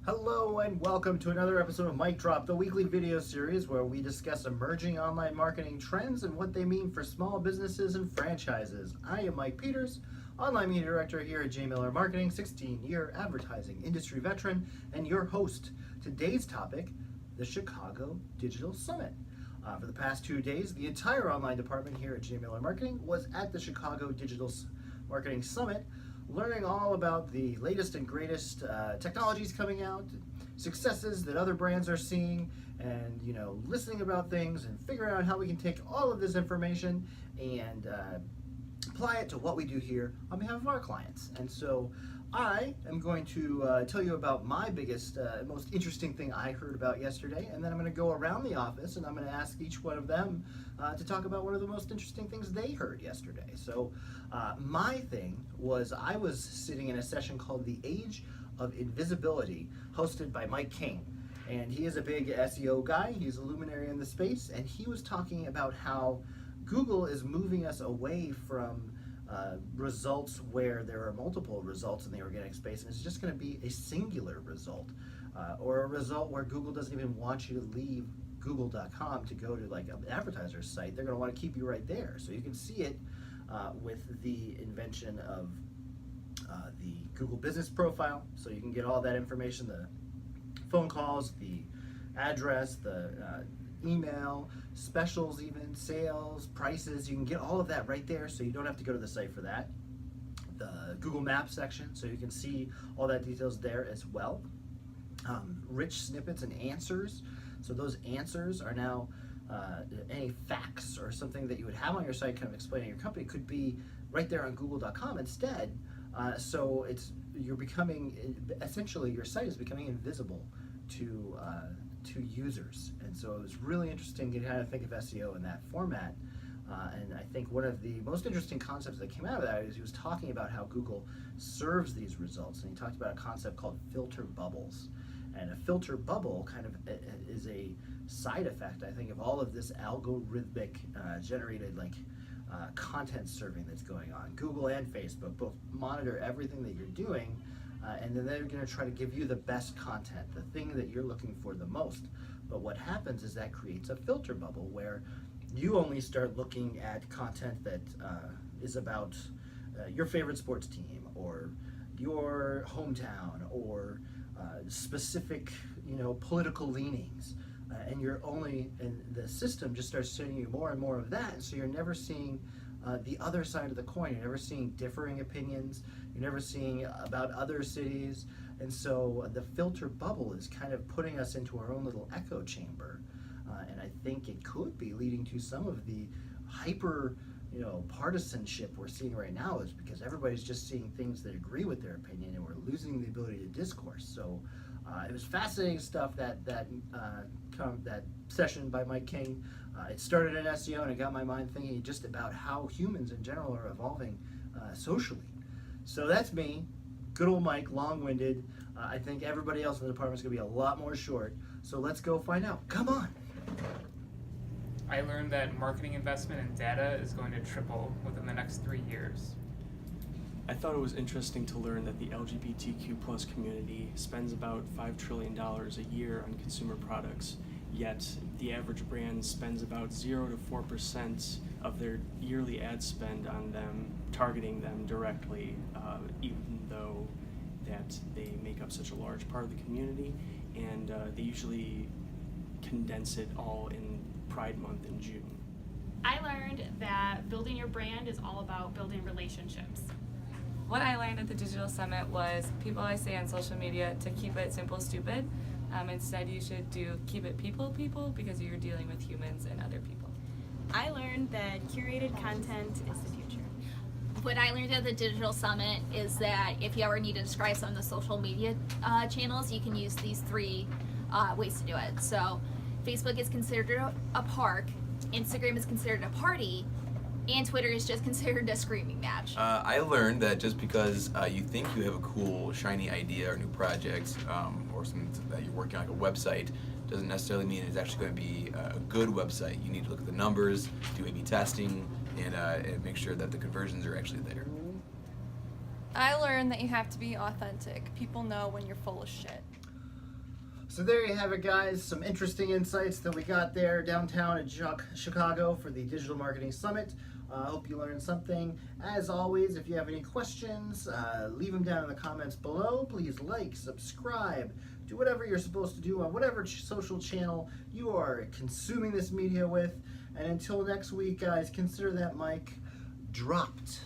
Hello and welcome to another episode of Mic Drop, the weekly video series where we discuss emerging online marketing trends and what they mean for small businesses and franchises. I am Mike Peters, online media director here at J. Miller Marketing, 16-year advertising industry veteran, and your host. Today's topic, the Chicago Digital Summit. For the past 2 days, the entire online department here at J. Miller Marketing was at the Chicago Digital Marketing Summit, learning all about the latest and greatest technologies coming out, successes that other brands are seeing, and listening about things and figuring out how we can take all of this information and apply it to what we do here on behalf of our clients. And so I am going to tell you about my biggest, most interesting thing I heard about yesterday, and then I'm going to go around the office and I'm going to ask each one of them to talk about one of the most interesting things they heard yesterday. So my thing was I was sitting in a session called the Age of Invisibility, hosted by Mike King. And he is a big SEO guy, he's a luminary in the space, and he was talking about how Google is moving us away from results where there are multiple results in the organic space, and it's just going to be a singular result, or a result where Google doesn't even want you to leave google.com to go to like an advertiser's site. They're going to want to keep you right there. So you can see it with the invention of the Google Business Profile, so you can get all that information, the phone calls, the address, the email, specials, even sales, prices. You can get all of that right there, so you don't have to go to the site for that. The Google Maps section, so you can see all that details there as well. Rich snippets and answers, so those answers are now any facts or something that you would have on your site kind of explaining your company could be right there on google.com instead. So you're becoming, essentially your site is becoming invisible to users. And so it was really interesting to kind of think of SEO in that format. And I think one of the most interesting concepts that came out of that is he was talking about how Google serves these results. And he talked about a concept called filter bubbles. And a filter bubble kind of is a side effect, I think, of all of this algorithmic generated content serving that's going on. Google and Facebook both monitor everything that you're doing, and then they're going to try to give you the best content, the thing that you're looking for the most. But what happens is that creates a filter bubble where you only start looking at content that is about your favorite sports team or your hometown or specific political leanings, and the system just starts sending you more and more of that, so you're never seeing the other side of the coin. You're never seeing differing opinions, you're never seeing about other cities, and so the filter bubble is kind of putting us into our own little echo chamber, and I think it could be leading to some of the hyper partisanship we're seeing right now, is because everybody's just seeing things that agree with their opinion, and we're losing the ability to discourse. So it was fascinating stuff, that session by Mike King. It started in SEO, and it got my mind thinking just about how humans in general are evolving socially. So that's me, good old Mike, long-winded. I think everybody else in the department is going to be a lot more short. So let's go find out. Come on. I learned that marketing investment in data is going to triple within the next 3 years. I thought it was interesting to learn that the LGBTQ+ community spends about $5 trillion a year on consumer products, yet the average brand spends about 0 to 4% of their yearly ad spend on them, targeting them directly, even though that they make up such a large part of the community, and they usually condense it all in Pride Month in June. I learned that building your brand is all about building relationships. What I learned at the Digital Summit was people always say on social media to keep it simple, stupid. Instead, you should keep it people, because you're dealing with humans and other people. I learned that curated content is the future. What I learned at the Digital Summit is that if you ever need to describe some of the social media channels, you can use these 3 ways to do it. So Facebook is considered a park, Instagram is considered a party, and Twitter is just considered a screaming match. I learned that just because you think you have a cool, shiny idea or new project, or something that you're working on, like a website, doesn't necessarily mean it's actually going to be a good website. You need to look at the numbers, do A/B testing, and make sure that the conversions are actually there. I learned that you have to be authentic. People know when you're full of shit. So there you have it, guys. Some interesting insights that we got there downtown in Chicago for the Digital Marketing Summit. I hope you learned something. As always, if you have any questions, leave them down in the comments below. Please like, subscribe, do whatever you're supposed to do on whatever social channel you are consuming this media with. And until next week, guys, consider that mic dropped.